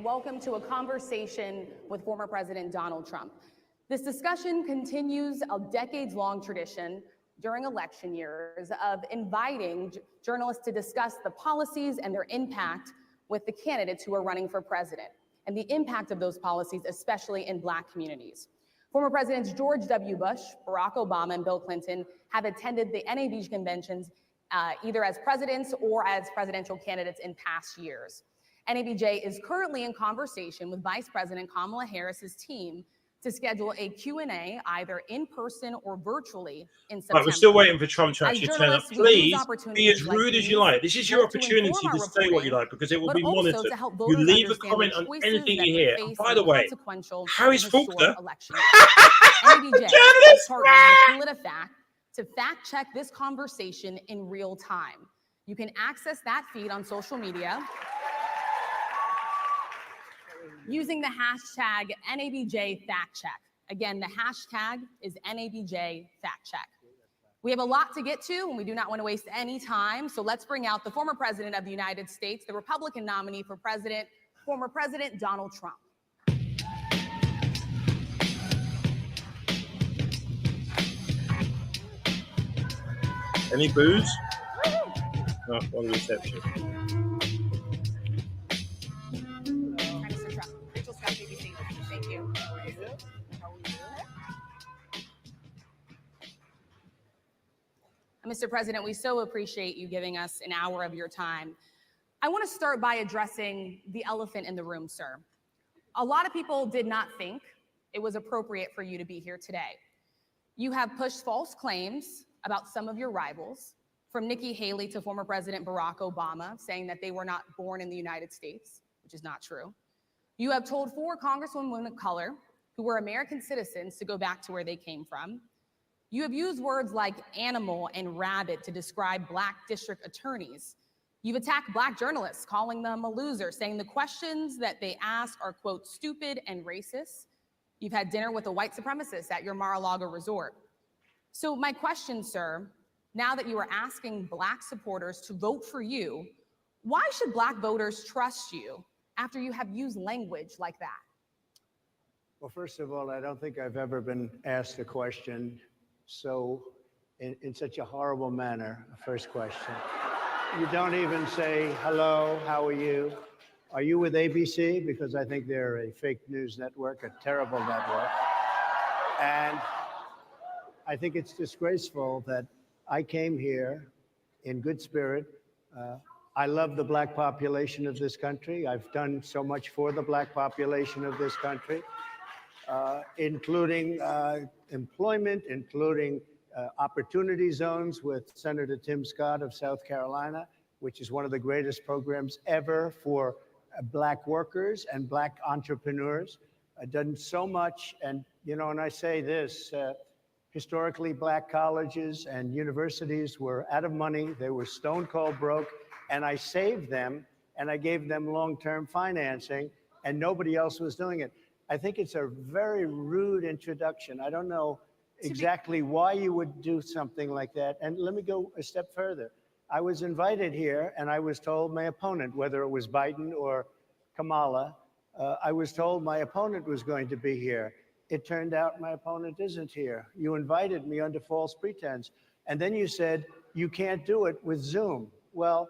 Welcome to a conversation with former President Donald Trump. This discussion continues a decades-long tradition during election years of inviting journalists to discuss the policies and their impact with the candidates who are running for president, and the impact of those policies, especially in Black communities. Former Presidents George W. Bush, Barack Obama, and Bill Clinton have attended the NABJ conventions either as presidents or as presidential candidates in past years. NABJ is currently in conversation with Vice President Kamala Harris's team to schedule a Q&A either in person or virtually in September. Right, we're still waiting for Trump to actually turn up. Please be as rude as you like. This is your opportunity to say what you like because it will be monitored. You leave a comment on anything you hear. And by the way, Harry's Faulkner, NABJ has partnered with PolitiFact to fact check this conversation in real time. You can access that feed on social media using the hashtag NABJFactCheck. Again, the hashtag is NABJFactCheck. We have a lot to get to, and we do not want to waste any time, so let's bring out the former President of the United States, the Republican nominee for president, former President Donald Trump. Any booze? Oh, what a reception. Thank you. Mr. President, we so appreciate you giving us an hour of your time. I want to start by addressing the elephant in the room, sir. A lot of people did not think it was appropriate for you to be here today. You have pushed false claims about some of your rivals, from Nikki Haley to former President Barack Obama, saying that they were not born in the United States, which is not true. You have told 4 congresswomen of color who were American citizens to go back to where they came from. You have used words like animal and rabid to describe Black district attorneys. You've attacked Black journalists, calling them a loser, saying the questions that they ask are, quote, stupid and racist. You've had dinner with a white supremacist at your Mar-a-Lago resort. So my question, sir, now that you are asking Black supporters to vote for you, why should Black voters trust you after you have used language like that? Well, first of all, I don't think I've ever been asked a question so in such a horrible manner. First question. You don't even say, hello, how are you? Are you with ABC? Because I think they're a fake news network, a terrible network. And I think it's disgraceful that I came here in good spirit. I love the Black population of this country. I've done so much for the Black population of this country, including employment, including opportunity zones with Senator Tim Scott of South Carolina, which is one of the greatest programs ever for Black workers and Black entrepreneurs. I've done so much, and and I say this, historically Black colleges and universities were out of money. They were stone cold broke, and I saved them, and I gave them long-term financing, and nobody else was doing it. I think it's a very rude introduction. I don't know exactly why you would do something like that. And let me go a step further. I was invited here, and I was told my opponent, whether it was Biden or Kamala, I was told my opponent was going to be here. It turned out my opponent isn't here. You invited me under false pretense. And then you said, you can't do it with Zoom. Well,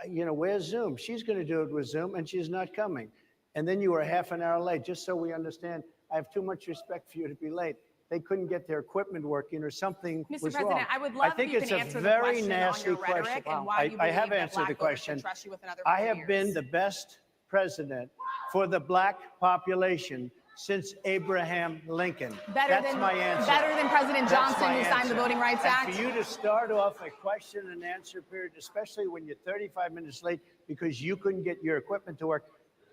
where's Zoom? She's going to do it with Zoom, and she's not coming. And then you were half an hour late, just so we understand. I have too much respect for you to be late. They couldn't get their equipment working or something was wrong. Mr. President, I would love if you can answer the question on your rhetoric and why you believe that Black voters should trust you with another 4 years. I have been the best president for the Black population since Abraham Lincoln. That's my answer. Better than President Johnson, who signed the Voting Rights Act? And for you to start off a question and answer period, especially when you're 35 minutes late because you couldn't get your equipment to work,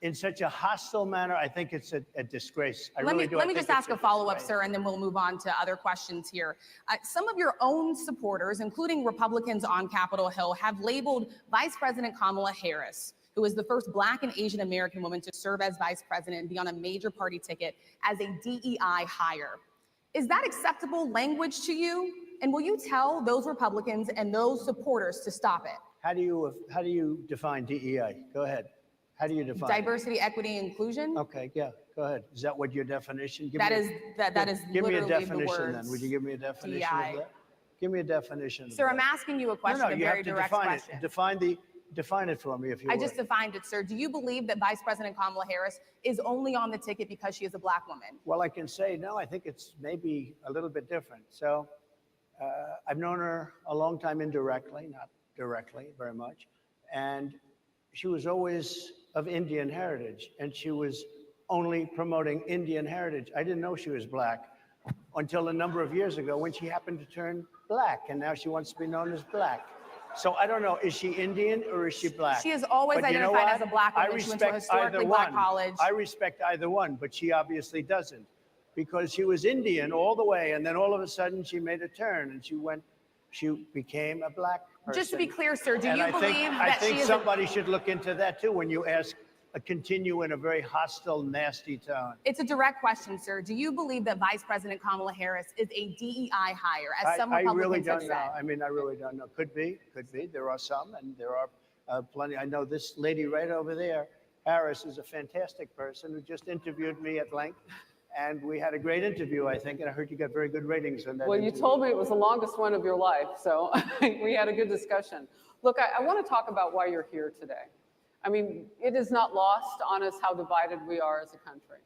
in such a hostile manner, I think it's a disgrace. Let me just ask a follow-up, sir, and then we'll move on to other questions here. Some of your own supporters, including Republicans on Capitol Hill, have labeled Vice President Kamala Harris, who is the first Black and Asian American woman to serve as vice president and be on a major party ticket, as a DEI hire. Is that acceptable language to you? And will you tell those Republicans and those supporters to stop it? How do you define DEI? Go ahead. How do you define diversity, equity, inclusion? Okay, yeah, go ahead. Is that what your definition? That is Give me a literally definition the words. then. Would you give me a definition DEI. of that? Give me a definition. Sir, I'm asking you a question, a very direct question. Define it for me if you I just defined it, sir. Do you believe that Vice President Kamala Harris is only on the ticket because she is a black woman? Well, I can say, no, I think it's maybe a little bit different. So I've known her a long time indirectly, not directly very much. And she was always of Indian heritage, and she was only promoting Indian heritage. I didn't know she was black until a number of years ago when she happened to turn black, and now she wants to be known as black. So I don't know, is she Indian or is she black? She has always identified as a black woman. She went to a historically black college. I respect either one, but she obviously doesn't, because she was Indian all the way, and then all of a sudden she made a turn and she became a black person. Just to be clear, sir, do And you believe that she is? I think somebody should look into that too when you ask continue in a very hostile, nasty tone. It's a direct question, sir. Do you believe that Vice President Kamala Harris is a DEI hire, as some Republicans I really don't have said? know. I mean, I really don't know. Could be. There are some, and there are plenty. I know this lady right over there, Harris, is a fantastic person who just interviewed me at length. And we had a great interview, I think, and I heard you got very good ratings on that. Well, you told me it was the longest one of your life, so we had a good discussion. Look, I want to talk about why you're here today. I mean, it is not lost on us how divided we are as a country.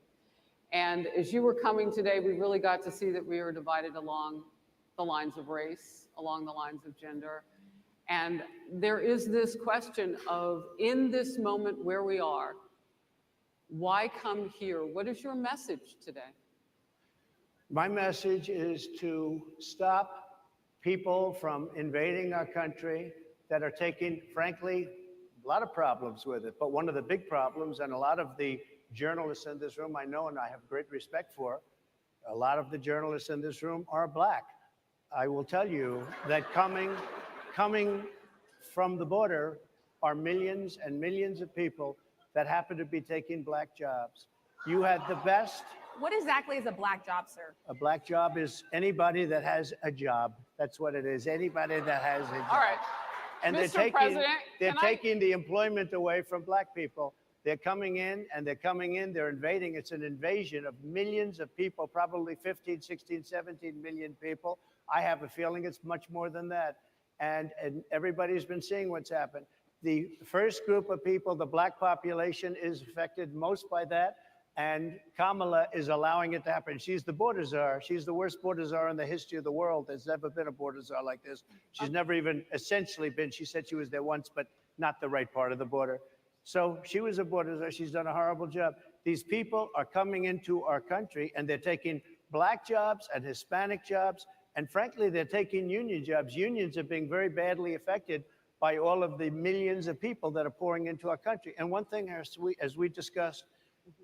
And as you were coming today, we really got to see that we are divided along the lines of race, along the lines of gender. And there is this question of, in this moment where we are, why come here? What is your message today? My message is to stop people from invading our country that are taking, frankly, a lot of problems with it. But one of the big problems, and a lot of the journalists in this room I know and I have great respect for, a lot of the journalists in this room are black. I will tell you that coming from the border are millions and millions of people that happen to be taking black jobs. You had the best. What exactly is a black job, sir? A black job is anybody that has a job. That's what it is. Anybody that has a job. All right. And Mr. they're taking the employment away from black people. They're coming in, they're invading. It's an invasion of millions of people, probably 15, 16, 17 million people. I have a feeling it's much more than that. And everybody's been seeing what's happened. The first group of people, the black population, is affected most by that. And Kamala is allowing it to happen. She's the border czar. She's the worst border czar in the history of the world. There's never been a border czar like this. She's never even essentially been. She said she was there once, but not the right part of the border. So she was a border czar. She's done a horrible job. These people are coming into our country, and they're taking black jobs and Hispanic jobs. And frankly, they're taking union jobs. Unions are being very badly affected by all of the millions of people that are pouring into our country. And one thing, as we discussed,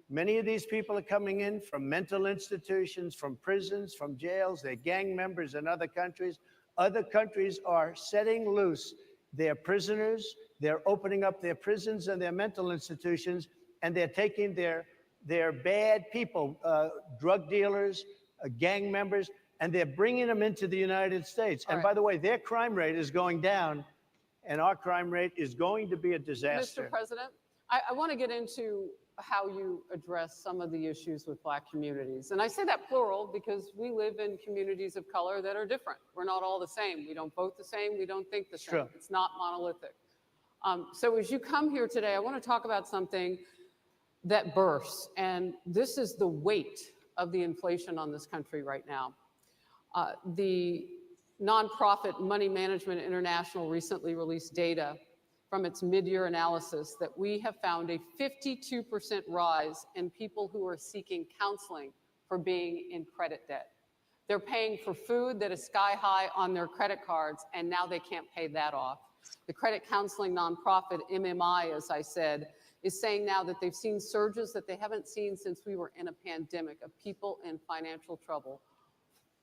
many of these people are coming in from mental institutions, from prisons, from jails. They're gang members in other countries. Other countries are setting loose their prisoners. They're opening up their prisons and their mental institutions, and they're taking their bad people, drug dealers, gang members, and they're bringing them into the United States. And by the way, their crime rate is going down, and our crime rate is going to be a disaster. Mr. President, I want to get into how you address some of the issues with black communities. And I say that plural because we live in communities of color that are different. We're not all the same. We don't vote the same. We don't think the same. True. It's not monolithic. So as you come here today, I want to talk about something that bursts. And this is the weight of the inflation on this country right now. The nonprofit Money Management International recently released data from its mid-year analysis that we have found a 52% rise in people who are seeking counseling for being in credit debt. They're paying for food that is sky high on their credit cards, and now they can't pay that off. The credit counseling nonprofit MMI, as I said, is saying now that they've seen surges that they haven't seen since we were in a pandemic of people in financial trouble.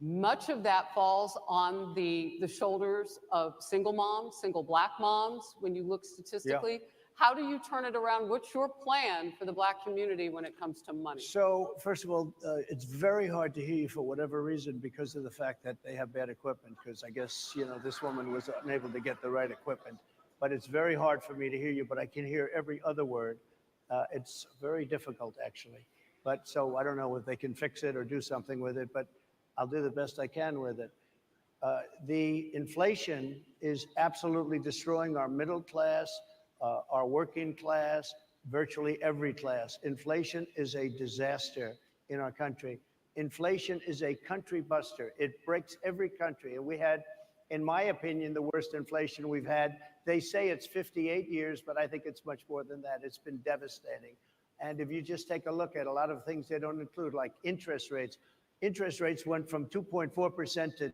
Much of that falls on the shoulders of single moms, single black moms, when you look statistically. Yeah. How do you turn it around? What's your plan for the black community when it comes to money? So, first of all, it's very hard to hear you for whatever reason because of the fact that they have bad equipment, because I guess, you know, this woman was unable to get the right equipment. But it's very hard for me to hear you, but I can hear every other word. It's very difficult, actually. But so I don't know if they can fix it or do something with it, but I'll do the best I can with it. The inflation is absolutely destroying our middle class, our working class, virtually every class. Inflation is a disaster in our country. Inflation is a country buster. It breaks every country. And we had, in my opinion, the worst inflation we've had. They say it's 58 years, but I think it's much more than that. It's been devastating. And if you just take a look at a lot of things they don't include, like interest rates went from 2.4% to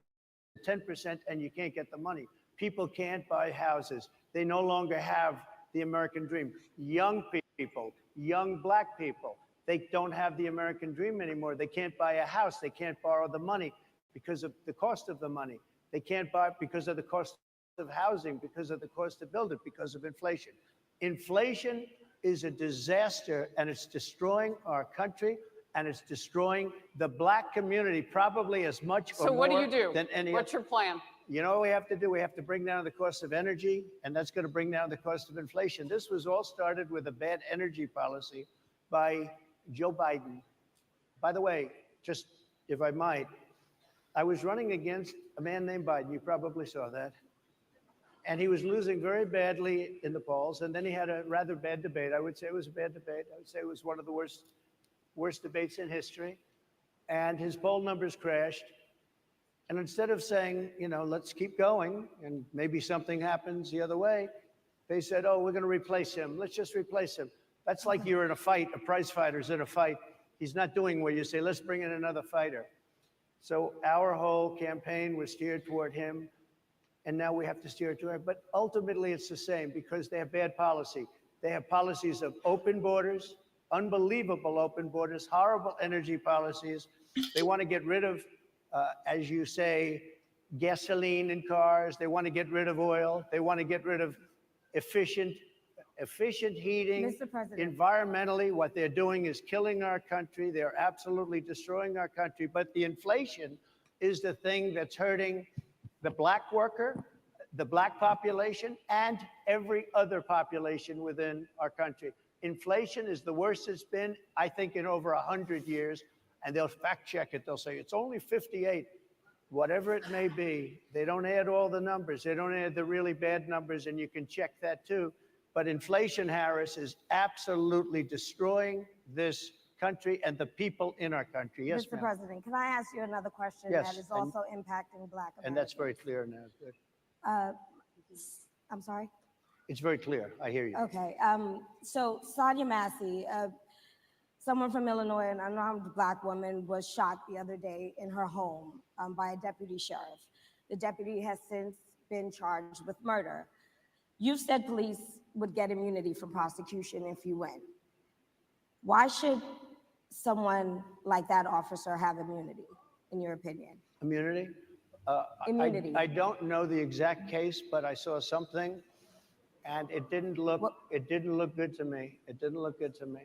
10%, and you can't get the money. People can't buy houses. They no longer have the American dream. Young people, young black people, they don't have the American dream anymore. They can't buy a house. They can't borrow the money because of the cost of the money. They can't buy because of the cost of housing, because of the cost to build it, because of inflation. Inflation is a disaster, and it's destroying our country, and it's destroying the black community probably as much or more than any What's your plan? You know what we have to do? We have to bring down the cost of energy, and that's going to bring down the cost of inflation. This was all started with a bad energy policy by Joe Biden. By the way, just if I might, I was running against a man named Biden. You probably saw that. And he was losing very badly in the polls. And then he had a rather bad debate. I would say it was a bad debate. I would say it was one of the worst debates in history. And his poll numbers crashed. And instead of saying, you know, let's keep going and maybe something happens the other way, they said, oh, we're going to replace him. Let's just replace him. That's like you're in a fight, a prize fighter's in a fight. He's not doing what you say, let's bring in another fighter. So our whole campaign was steered toward him, and now we have to steer it toward him. But ultimately it's the same because they have bad policy. They have policies of open borders, unbelievable open borders, horrible energy policies. They want to get rid of, as you say, gasoline in cars. They want to get rid of oil. They want to get rid of efficient heating. Mr. President. Environmentally, what they're doing is killing our country. They're absolutely destroying our country. But the inflation is the thing that's hurting the black worker, the black population, and every other population within our country. Inflation is the worst it's been, I think, in over 100 years. And they'll fact check it. They'll say it's only 58. Whatever it may be, they don't add all the numbers. They don't add the really bad numbers, and you can check that too. But inflation, Harris, is absolutely destroying this country and the people in our country. Yes, Mr. President, can I ask you another question Yes, that is also impacting Black Americans? and that's very clear now. Good. I'm sorry? It's very clear. I hear you. Okay. So Sonia Massey, someone from Illinois, an unarmed Black woman, was shot the other day in her home by a deputy sheriff. The deputy has since been charged with murder. You've said police would get immunity from prosecution if you win. Why should someone like that officer have immunity, in your opinion? Immunity? Immunity. I don't know the exact case, but I saw something, and it didn't look good to me. It didn't look good to me.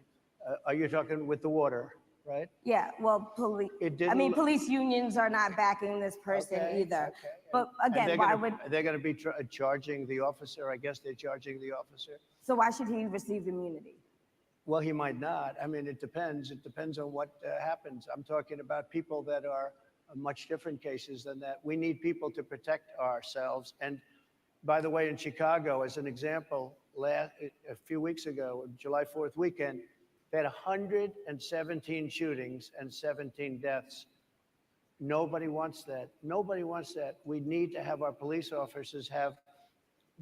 Are you talking with the water, right? Yeah, well, police unions are not backing this person either. Okay. But again, why would... They're going to be charging the officer. I guess they're charging the officer. So why should he receive immunity? Well, he might not. I mean, it depends. It depends on what happens. I'm talking about people that are much different cases than that. We need people to protect ourselves. And by the way, in Chicago, as an example, a few weeks ago, July 4th weekend, they had 117 shootings and 17 deaths. Nobody wants that. Nobody wants that. We need to have our police officers have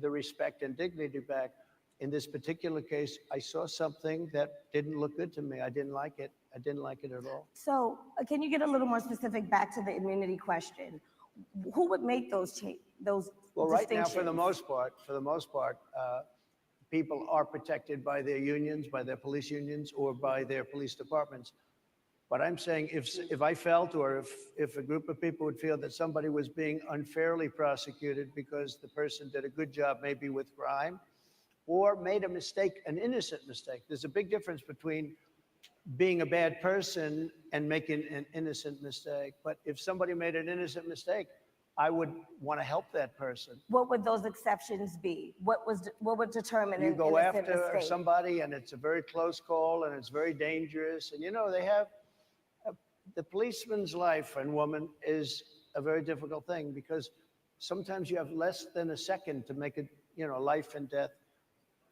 the respect and dignity back. In this particular case, I saw something that didn't look good to me. I didn't like it. I didn't like it at all. So can you get a little more specific back to the immunity question? Who would make those Well, right now, for the most part, people are protected by their unions, by their police unions, or by their police departments. But I'm saying if I felt, or if a group of people would feel that somebody was being unfairly prosecuted because the person did a good job maybe with crime, or made a mistake, an innocent mistake. There's a big difference between being a bad person and making an innocent mistake. But if somebody made an innocent mistake, I would want to help that person. What would those exceptions be? What would determine You go innocent after mistake? somebody and it's a very close call and it's very dangerous. And they have the policeman's life and woman is a very difficult thing because sometimes you have less than a second to make a life and death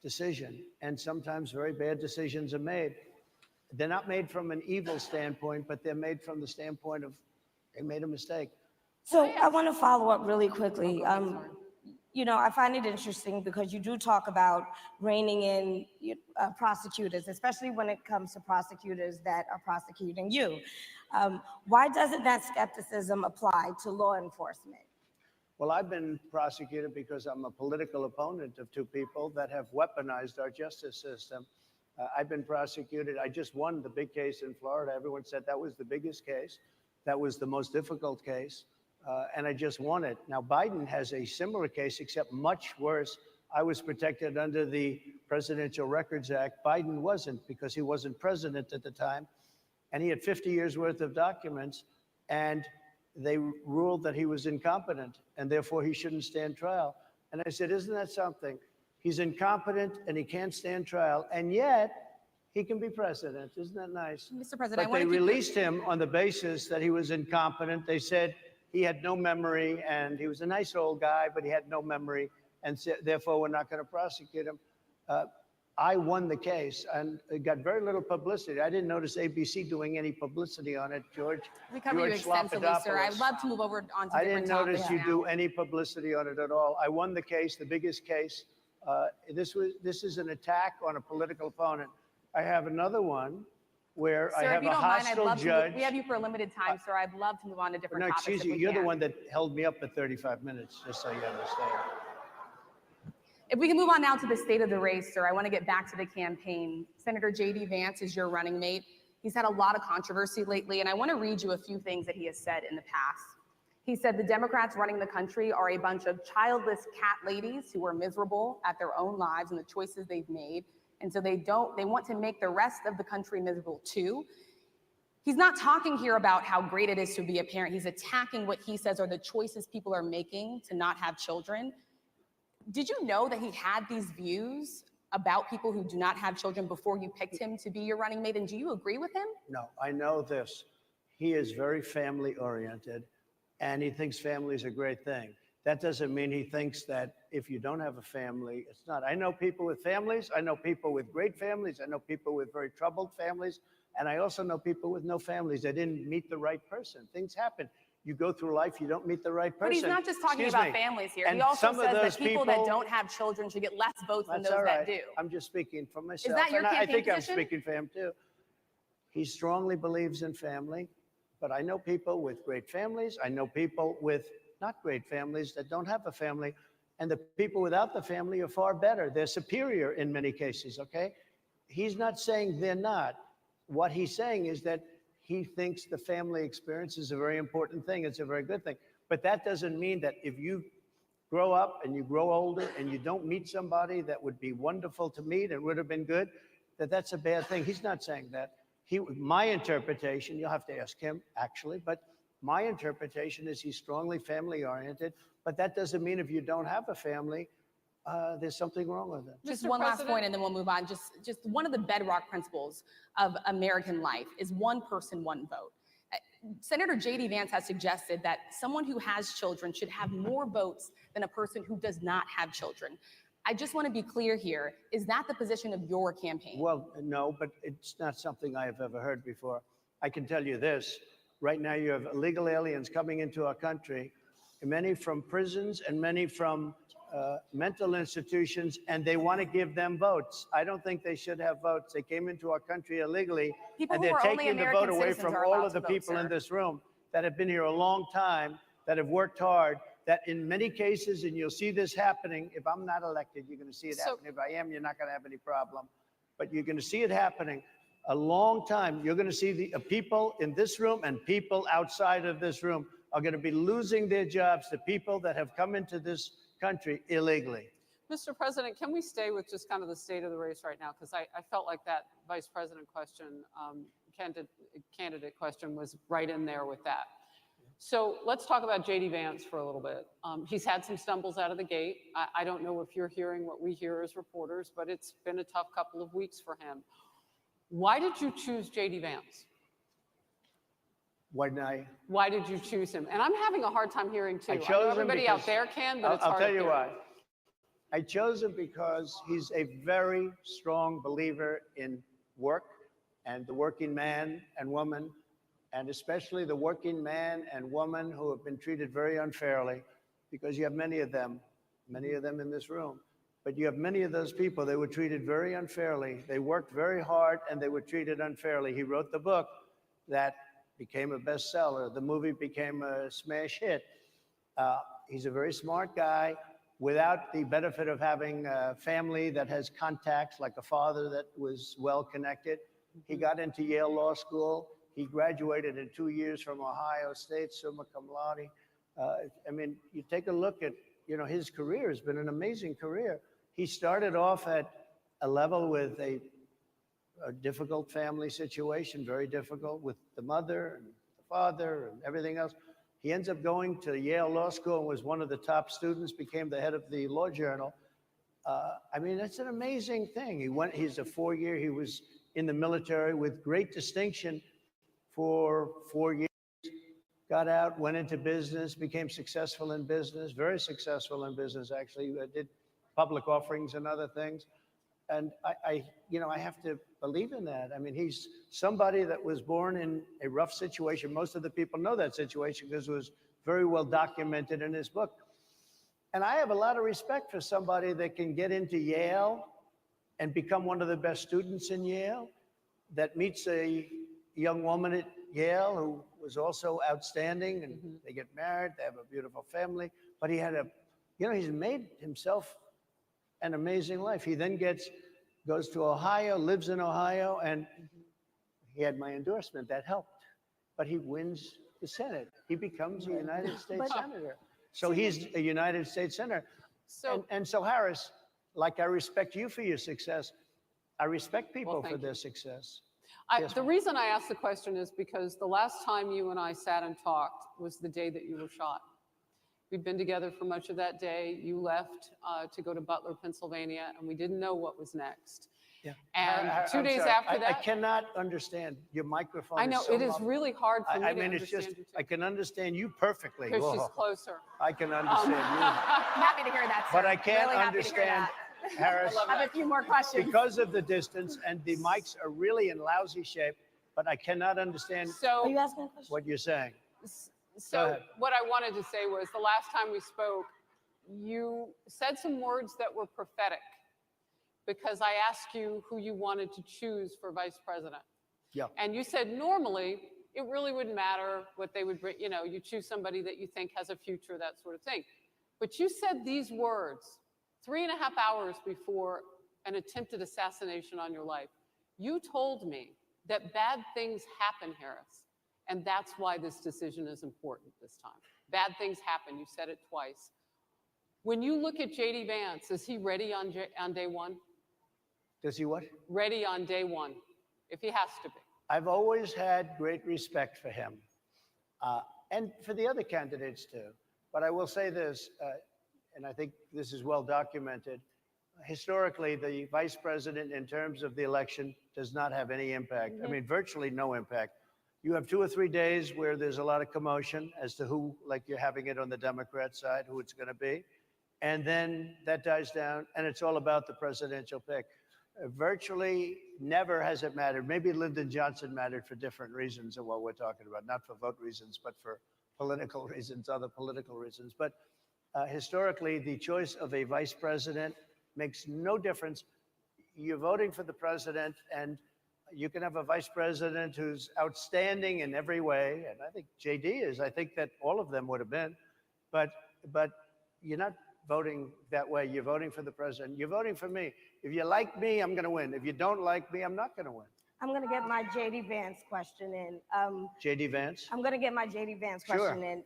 decision. And sometimes very bad decisions are made. They're not made from an evil standpoint, but they're made from the standpoint of they made a mistake. So I want to follow up really quickly. I find it interesting because you do talk about reining in prosecutors, especially when it comes to prosecutors that are prosecuting you. Why doesn't that skepticism apply to law enforcement? Well, I've been prosecuted because I'm a political opponent of two people that have weaponized our justice system. I've been prosecuted. I just won the big case in Florida. Everyone said that was the biggest case. That was the most difficult case. And I just won it. Now, Biden has a similar case, except much worse. I was protected under the Presidential Records Act. Biden wasn't because he wasn't president at the time. And he had 50 years worth of documents. And they ruled that he was incompetent and therefore he shouldn't stand trial. And I said, isn't that something? He's incompetent and he can't stand trial. And yet he can be president. Isn't that nice? Mr. President, but they released him on the basis that he was incompetent. They said he had no memory and he was a nice old guy, but he had no memory. And therefore, we're not going to prosecute him. I won the case and it got very little publicity. I didn't notice ABC doing any publicity on it, George. We covered you extensively, sir. I'd love to move over on to different topics. I didn't notice you do any publicity on it at all. I won the case, the biggest case. This is an attack on a political opponent. I have another one where I have a hostile judge. We have you for a limited time, sir. I'd love to move on to different topics. No, excuse you. You're the one that held me up for 35 minutes, just so you understand. If we can move on now to the state of the race, sir, I want to get back to the campaign. Senator J.D. Vance is your running mate. He's had a lot of controversy lately, and I want to read you a few things that he has said in the past. He said the Democrats running the country are a bunch of childless cat ladies who are miserable at their own lives and the choices they've made, and so they want to make the rest of the country miserable too. He's not talking here about how great it is to be a parent. He's attacking what he says are the choices people are making to not have children. Did you know that he had these views about people who do not have children before you picked him to be your running mate? And do you agree with him? No, I know this. He is very family oriented and he thinks family is a great thing. That doesn't mean he thinks that if you don't have a family, it's not. I know people with families. I know people with great families. I know people with very troubled families. And I also know people with no families. They didn't meet the right person. Things happen. You go through life, you don't meet the right person. But he's not just talking about families here. He also says that people that don't have children should get less votes than those that do. I'm just speaking for myself. Is that your campaign position? I think I'm speaking for him too. He strongly believes in family, but I know people with great families. I know people with not great families that don't have a family. And the people without the family are far better. They're superior in many cases, okay? He's not saying they're not. What he's saying is that he thinks the family experience is a very important thing. It's a very good thing. But that doesn't mean that if you grow up and you grow older and you don't meet somebody that would be wonderful to meet and would have been good, that that's a bad thing. He's not saying that. My interpretation, you'll have to ask him actually, but my interpretation is he's strongly family oriented, but that doesn't mean if you don't have a family, there's something wrong with it. Just one last point and then we'll move on. Just one of the bedrock principles of American life is one person, one vote. Senator J.D. Vance has suggested that someone who has children should have more votes than a person who does not have children. I just want to be clear here. Is that the position of your campaign? Well, no, but it's not something I have ever heard before. I can tell you this. Right now you have illegal aliens coming into our country, many from prisons and many from mental institutions, and they want to give them votes. I don't think they should have votes. They came into our country illegally, and they're taking the vote away from all of the people in this room that have been here a long time, that have worked hard, that in many cases, and you'll see this happening, if I'm not elected, you're going to see it happen. If I am, you're not going to have any problem. But you're going to see it happening a long time. You're going to see the people in this room and people outside of this room are going to be losing their jobs to people that have come into this country illegally. Mr. President, can we stay with just kind of the state of the race right now? Because I felt like that vice president question, candidate question was right in there with that. So let's talk about J.D. Vance for a little bit. He's had some stumbles out of the gate. I don't know if you're hearing what we hear as reporters, but it's been a tough couple of weeks for him. Why did you choose J.D. Vance? Why did you choose him? And I'm having a hard time hearing too. I chose know him everybody because, out there can, but it's I'll hard tell to you hear. why. I chose him because he's a very strong believer in work and the working man and woman, and especially the working man and woman who have been treated very unfairly, because you have many of them in this room. But you have many of those people, they were treated very unfairly. They worked very hard and they were treated unfairly. He wrote the book that became a bestseller. The movie became a smash hit. He's a very smart guy without the benefit of having a family that has contacts, like a father that was well connected. He got into Yale Law School. He graduated in 2 years from Ohio State, summa cum laude. I mean, you take a look at, his career has been an amazing career. He started off at a level with a difficult family situation, very difficult with the mother and the father and everything else. He ends up going to Yale Law School and was one of the top students, became the head of the law journal. I mean, that's an amazing thing. He's a 4-year, he was in the military with great distinction for 4 years, got out, went into business, became successful in business, very successful in business, actually. Did public offerings and other things. And I have to believe in that. I mean, he's somebody that was born in a rough situation. Most of the people know that situation because it was very well documented in his book. And I have a lot of respect for somebody that can get into Yale and become one of the best students in Yale, that meets a young woman at Yale who was also outstanding, and they get married, they have a beautiful family. But he had he's made himself an amazing life. He then goes to Ohio, lives in Ohio, and he had my endorsement. That helped. But he wins the Senate. He becomes a United States Senator. So he's a United States Senator. So Harris, like I respect you for your success, I respect people for their success. The reason I asked the question is because the last time you and I sat and talked was the day that you were shot. We've been together for much of that day. You left to go to Butler, Pennsylvania, and we didn't know what was next. Yeah. And 2 days after that, I cannot understand your microphone. I know it is really hard for me to understand it's just, you too. I can understand you perfectly. Because she's closer. I can understand you. Happy to hear that, sir. But I can't Really happy to hear understand, that. Harris, I have a few more questions. because of the distance, and the mics are really in lousy shape, but I cannot understand So, Are you asking a question? what you're saying. so what I wanted to say was the last time we spoke, you said some words that were prophetic because I asked you who you wanted to choose for vice president. Yeah. And you said normally it really wouldn't matter what they would bring, you choose somebody that you think has a future, that sort of thing. But you said these words 3.5 hours before an attempted assassination on your life. You told me that bad things happen, Harris, and that's why this decision is important this time. Bad things happen. You said it twice. When you look at J.D. Vance, is he ready on day one? Does he what? Ready on day one, if he has to be. I've always had great respect for him, and for the other candidates too. But I will say this, and I think this is well documented. Historically, the vice president, in terms of the election, does not have any impact. I mean, virtually no impact. You have 2 or 3 days where there's a lot of commotion as to who, like you're having it on the Democrat side, who it's going to be. And then that dies down, and it's all about the presidential pick. Virtually never has it mattered. Maybe Lyndon Johnson mattered for different reasons of what we're talking about, not for vote reasons, but for political reasons, other political reasons. But historically, the choice of a vice president makes no difference. You're voting for the president, and you can have a vice president who's outstanding in every way, and I think JD is. I think that all of them would have been, but you're not voting that way. You're voting for the president. You're voting for me. If you like me, I'm going to win. If you don't like me, I'm not going to win. I'm going to get my J.D. Vance question in. J.D. Vance? I'm going to get my J.D. Vance question in.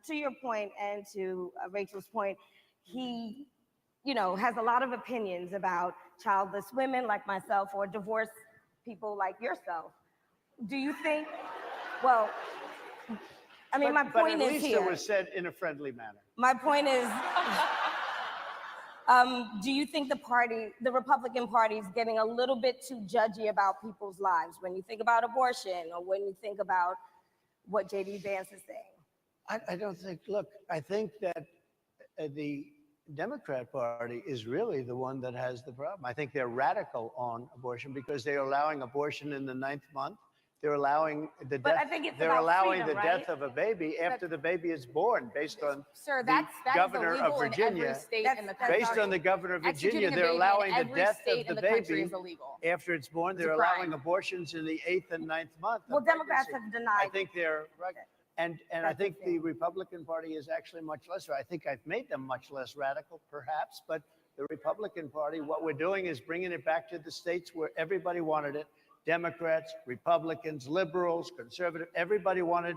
To your point and to Rachel's point, he, has a lot of opinions about childless women like myself or divorced people like yourself. Do you think, well, I mean, my point at is least here. it was said in a friendly manner. My point is, do you think the Republican Party is getting a little bit too judgy about people's lives when you think about abortion or when you think about what J.D. Vance is saying? I don't think, look, I think that the Democrat Party is really the one that has the problem. I think they're radical on abortion because they're allowing abortion in the 9th month. They're allowing the death. I think it's they're about allowing freedom, the right? death of a baby after the baby is born, based on Sir, the that governor is of illegal Virginia. in every state That's- in the country. Based on the governor of Virginia, Executing a they're baby in allowing the every death state of in the the country baby is illegal. after it's born. It's a They're allowing crime. abortions in the 8th and 9th month. of Well, Democrats pregnancy. have denied. I think they're right. And I That's think the insane. Republican Party is actually much less. I think I've made them much less radical, perhaps. But the Republican Party, what we're doing is bringing it back to the states where everybody wanted it. Democrats, Republicans, liberals, conservative, everybody wanted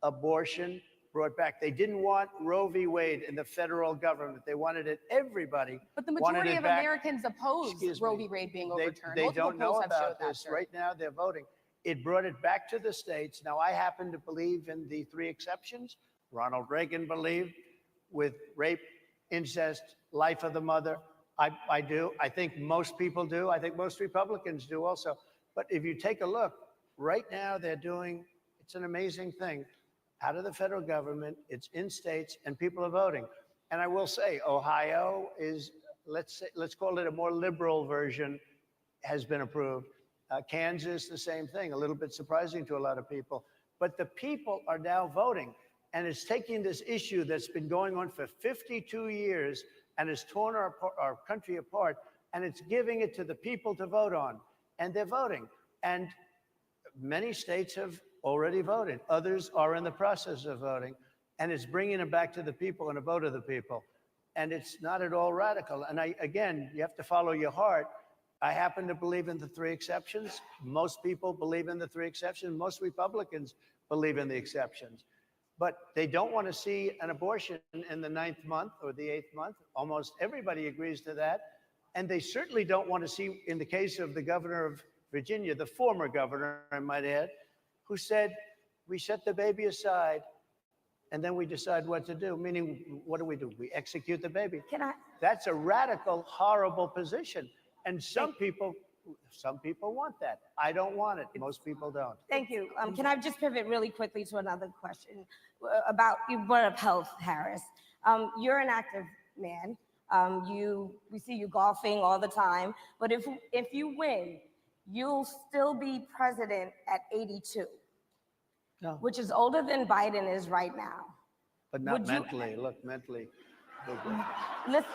abortion brought back. They didn't want Roe v. Wade in the federal government. They wanted it, everybody But the wanted majority it of back. Americans oppose Excuse Roe me. v. Wade being They overturned. don't Multiple know polls have showed about that, this. sir. Right now, they're voting. It brought it back to the states. Now, I happen to believe in the 3 exceptions. Ronald Reagan believed with rape, incest, life of the mother. I do. I think most people do. I think most Republicans do also. But if you take a look, right now they're doing, it's an amazing thing, out of the federal government, it's in states, and people are voting. And I will say, Ohio is, let's call it a more liberal version, has been approved. Kansas, the same thing, a little bit surprising to a lot of people. But the people are now voting. And it's taking this issue that's been going on for 52 years and has torn our country apart, and it's giving it to the people to vote on. And they're voting. And many states have already voted. Others are in the process of voting. And it's bringing it back to the people and a vote of the people. And it's not at all radical. And again, you have to follow your heart. I happen to believe in the 3 exceptions. Most people believe in the 3 exceptions. Most Republicans believe in the exceptions. But they don't want to see an abortion in the 9th month or the 8th month. Almost everybody agrees to that. And they certainly don't want to see, in the case of the governor of Virginia, the former governor, I might add, who said, we set the baby aside and then we decide what to do. Meaning, what do? We execute the baby. That's a radical, horrible position. And some people want that. I don't want it. Most people don't. Thank you. Can I just pivot really quickly to another question about, you brought up health, Harris. You're an active man. We see you golfing all the time. But if you win, you'll still be president at 82, No. which is older than Biden is right now. But not mentally. Look, mentally.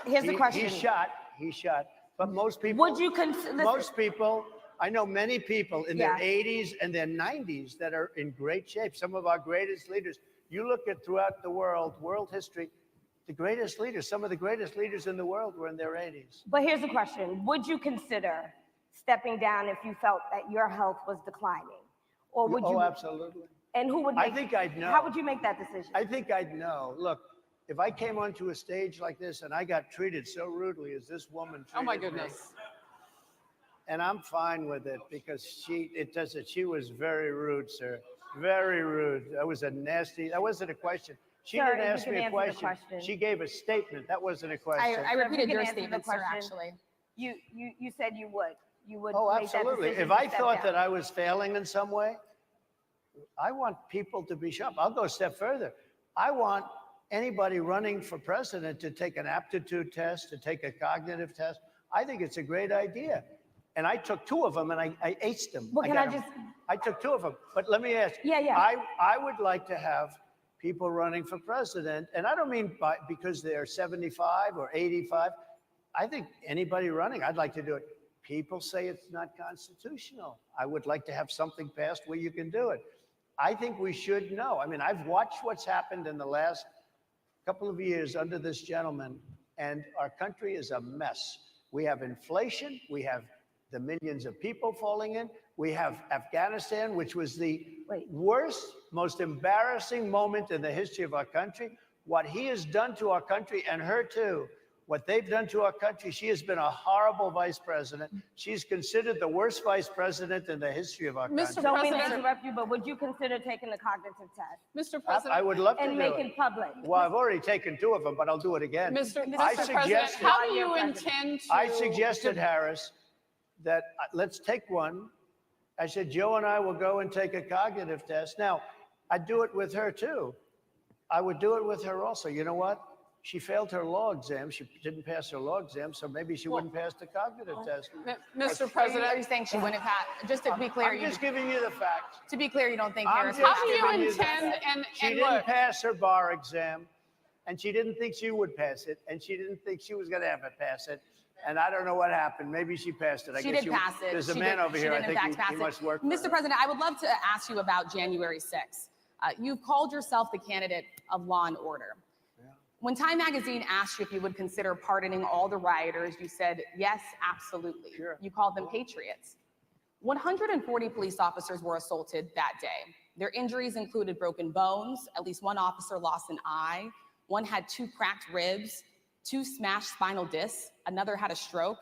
Here's the question. He shot. But most people, Would you consider? most people, I know many people in their Yeah. 80s and their 90s that are in great shape. Some of our greatest leaders. You look at throughout the world history, the greatest leaders, some of the greatest leaders in the world were in their 80s. But here's the question. Would you consider stepping down if you felt that your health was declining? Or would you? Oh, absolutely. And who would I make? think I'd know. How would you make that decision? I think I'd know. Look, if I came onto a stage like this and I got treated so rudely as this woman treated Oh my me, goodness. and I'm fine with it because she was very rude, sir. Very rude. That wasn't a question. She Sir, didn't you ask can me a answer the question. question. She gave a statement. That wasn't a question. I repeated can your answer the statement, sir, question. actually. You said you would. You would Oh, make that absolutely. decision If to I step thought down. that I was failing in some way, I want people to be sharp. I'll go a step further. I want anybody running for president to take an aptitude test, to take a cognitive test. I think it's a great idea. And I took 2 of them and I aced them. Well, can got I 'em. just? I took 2 of them. But let me ask. Yeah. I would like to have people running for president. And I don't mean because they're 75 or 85. I think anybody running, I'd like to do it. People say it's not constitutional. I would like to have something passed where you can do it. I think we should know. I mean, I've watched what's happened in the last couple of years under this gentleman, and our country is a mess. We have inflation. We have the millions of people falling in. We have Afghanistan, which was the worst, most embarrassing moment in the history of our country. What he has done to our country, and her too, what they've done to our country. She has been a horrible vice president. She's considered the worst vice president in the history of our country. Don't mean to interrupt you, but would you consider taking the cognitive test? Mr. President. I would love to and do make it it public. Well, I've already taken 2 of them, but I'll do it again. Mr. I President, suggested, how do you intend to... I suggested, Harris, that let's take one. I said, Joe and I will go and take a cognitive test. Now, I'd do it with her too. I would do it with her also. You know what? She failed her law exam. She didn't pass her law exam, so maybe she wouldn't pass the cognitive test. Mr. President, Are you saying she wouldn't pass? Just to be clear, I'm just giving you the facts. to be clear, you don't think I'm Harris just would how do pass? you giving the intend, facts. She and didn't look, pass her bar exam, and she didn't think she would pass it, and she didn't think she was going to have to pass it. And I don't know what happened. Maybe she passed it. She did pass it. There's a She man did- over she here. did I in think fact pass he it. must work for Mr. her. President, I would love to ask you about January 6th. You've called yourself the candidate of law and order. When Time Magazine asked you if you would consider pardoning all the rioters, you said, yes, absolutely. Sure. You called them patriots. 140 police officers were assaulted that day. Their injuries included broken bones, at least one officer lost an eye, one had 2 cracked ribs, 2 smashed spinal discs, another had a stroke.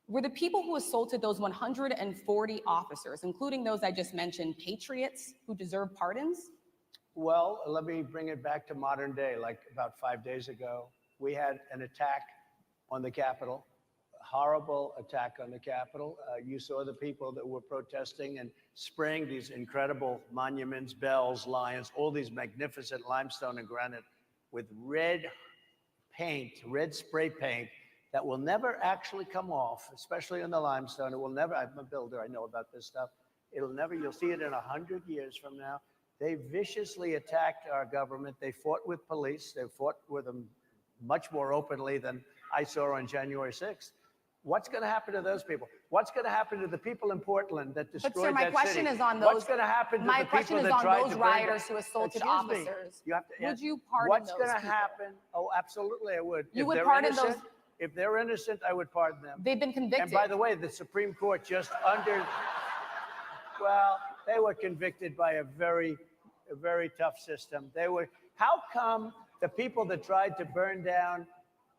Were the people who assaulted those 140 officers, including those I just mentioned, patriots who deserve pardons? Well, let me bring it back to modern day. Like about 5 days ago, we had an attack on the Capitol, a horrible attack on the Capitol. You saw the people that were protesting and spraying these incredible monuments, bells, lions, all these magnificent limestone and granite with red paint, red spray paint that will never actually come off, especially in the limestone. It will never, I'm a builder, I know about this stuff. It'll never, you'll see it in 100 years from now. They viciously attacked our government. They fought with police. They fought with them much more openly than I saw on January 6th. What's going to happen to those people? What's going to happen to the people in Portland that destroyed that city? But sir, my question is on those. What's going to happen to the people that tried to those burn rioters it? who assaulted Excuse me. officers. You have to, Would you pardon What's those going to people? happen? Oh, absolutely, I would. You If would they're pardon innocent- those- If they're innocent, I would pardon them. They've been convicted. And by the way, the Supreme Court just well, they were convicted by a very tough system. How come the people that tried to burn down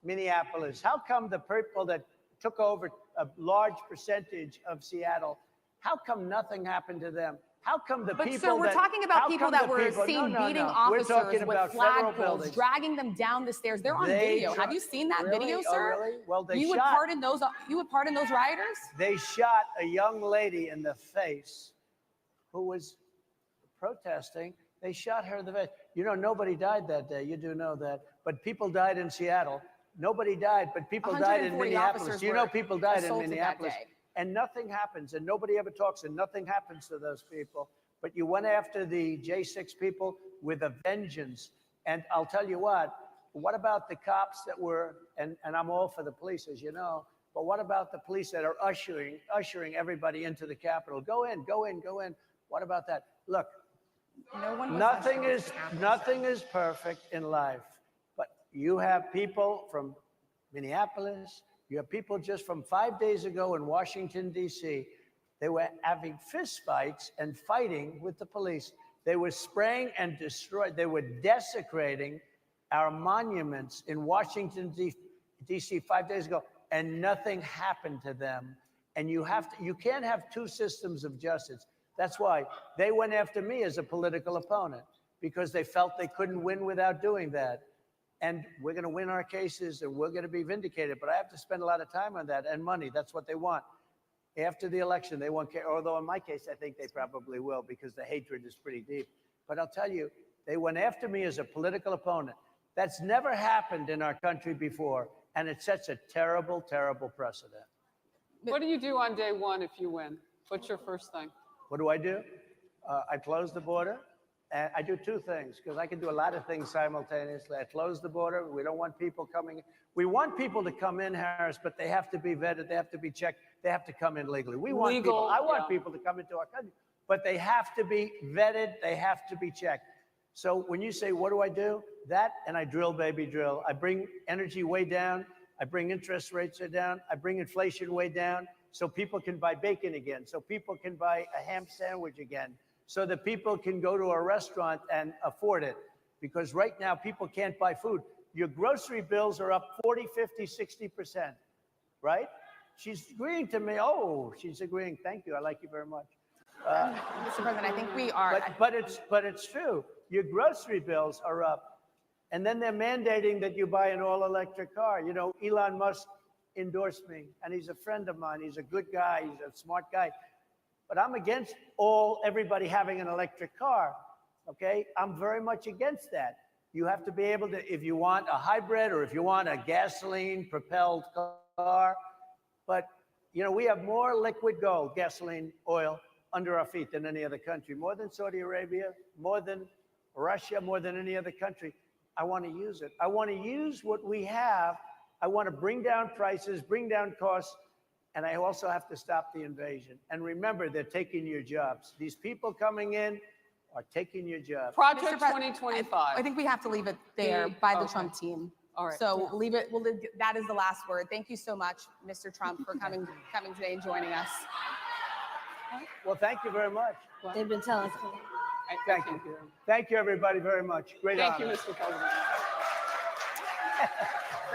Minneapolis, how come the people that took over a large percentage of Seattle, how come nothing happened to them? How come the But people sir, we're talking about people that were seen beating officers with flagpoles, dragging them down the stairs. They're on video. Have you seen that video, sir? Oh, really? Well, they You would pardon those rioters? They shot a young lady in the face who was protesting. They shot her in the face. You know, nobody died that day. You do know that. But people died in Seattle. Nobody died, but people died in 140 Minneapolis. You know, officers people died in assaulted that Minneapolis. day. And nothing happens, and nobody ever talks, and nothing happens to those people. But you went after the J6 people with a vengeance. And I'll tell you what about the cops that were, and I'm all for the police, as you know, but what about the police that are ushering everybody into the Capitol? Go in, go in, go in. What about that? Look, nothing is perfect in life, but you have people from Minneapolis, you have people just from 5 days ago in Washington, D.C. They were having fistfights and fighting with the police. They were spraying and destroying. They were desecrating our monuments in Washington, D.C. 5 days ago, and nothing happened to them. And you can't have 2 systems of justice. That's why they went after me as a political opponent, because they felt they couldn't win without doing that. And we're going to win our cases and we're going to be vindicated. But I have to spend a lot of time on that and money. That's what they want. After the election, they won't care. Although in my case, I think they probably will, because the hatred is pretty deep. But I'll tell you, they went after me as a political opponent. That's never happened in our country before. And it sets a terrible, terrible precedent. what do you do on day 1 if you win? What's your first thing? What do? I close the border. And I do 2 things, because I can do a lot of things simultaneously. I close the border. We don't want people coming. We want people to come in, Harris, but they have to be vetted. They have to be checked. They have to come in legally. We want people. I want people to come into our country, but they have to be vetted. They have to be checked. So when you say, what do? That, and I drill, baby, drill. I bring energy way down. I bring interest rates down. I bring inflation way down, so people can buy bacon again, so people can buy a ham sandwich again, so that people can go to a restaurant and afford it. Because right now, people can't buy food. Your grocery bills are up 40, 50, 60%, right? She's agreeing to me. Oh, she's agreeing. Thank you. I like you very much. Mr. President, I think we are. But it's true. Your grocery bills are up. And then they're mandating that you buy an all-electric car. You know, Elon Musk endorsed me, and he's a friend of mine. He's a good guy. He's a smart guy. But I'm against everybody having an electric car, okay? I'm very much against that. You have to be able to, if you want a hybrid or if you want a gasoline-propelled car. But, you know, we have more liquid gold, gasoline, oil, under our feet than any other country, more than Saudi Arabia, more than Russia, more than any other country. I want to use it. I want to use what we have. I want to bring down prices, bring down costs, and I also have to stop the invasion. And remember, they're taking your jobs. These people coming in are taking your jobs. Project 2025. I think we have to leave it there by the Trump team. All right. So leave it. That is the last word. Thank you so much, Mr. Trump, for coming today and joining us. Well, thank you very much. They've been telling us. Thank you. Thank you, everybody, very much. Great honor. Thank you, Mr. President.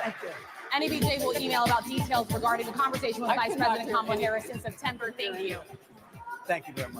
Thank you. NABJ will email about details regarding the conversation with Vice President Kamala Harris in September. Thank you. Thank you very much.